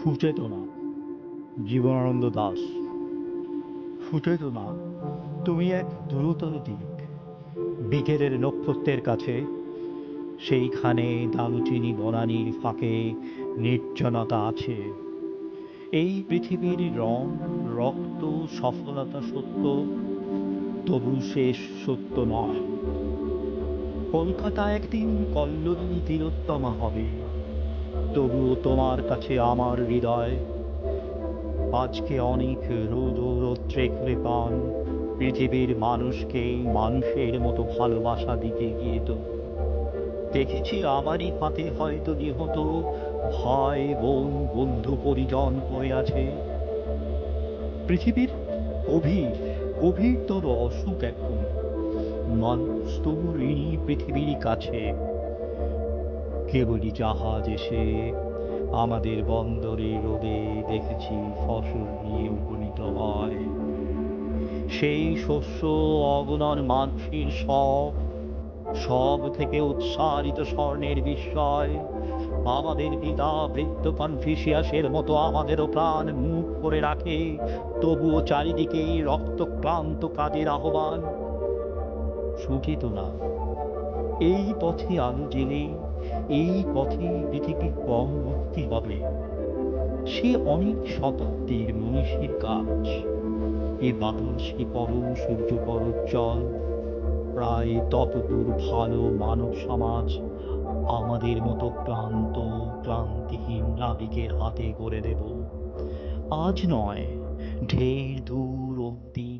সুচেতনা, জীবনানন্দ দাশ। সুচেতনা, তুমি এক দ্রুতর দিক। বিকেলের নক্ষত্রের কাছে, সেইখানে দারুচিনি বনানীর ফাঁকে নির্জনতা আছে। এই পৃথিবীর রং, রক্ত, সফলতা সত্য, তবু শেষ সত্য নয়। কলকাতা একদিন কল্লোলিনী তিলোত্তমা হবে, তবুও তোমার কাছে আমার হৃদয় আজকে অনেক রৌদ্রে খুলে পান পৃথিবীর মানুষকে মানুষের মতো ভালোবাসা দিতে গিয়ে তো দেখেছি আমারই হাতে হয়তো নিহত ভাই বোন বন্ধু পরিজন পড়ে আছে। পৃথিবীর গভীর গভীরতর অসুখ এখন, মানুষ তবু ঋণী পৃথিবীর কাছে। কেবলই জাহাজ এসে আমাদের বন্দরে রোদে দেখেছি ফসল নিয়ে উপনীত হয়, সেই শস্য অগণন মানুষের সব সব থেকে উৎসারিত স্বর্ণের বিস্ময়। আমাদের পিতা বৃদ্ধ কনফিউশিয়াসের মতো আমাদেরও প্রাণ মুখ করে রাখে, তবুও চারিদিকে রক্তক্লান্ত কাজের আহ্বান। সুচেতনা, এই পথে আলো জেলে, এই পথে পৃথিবীর কম মুক্তি হবে। সে অনেক শতাব্দীর মনীষীর কাজ। এ বাতাস, এ পরম সূর্য পরোজ্জ্বল, প্রায় ততদূর ভালো মানব সমাজ আমাদের মতো ক্লান্ত ক্লান্তিহীন নাবিকের হাতে গড়ে দেব। আজ নয়, ঢের দূর অব্দি।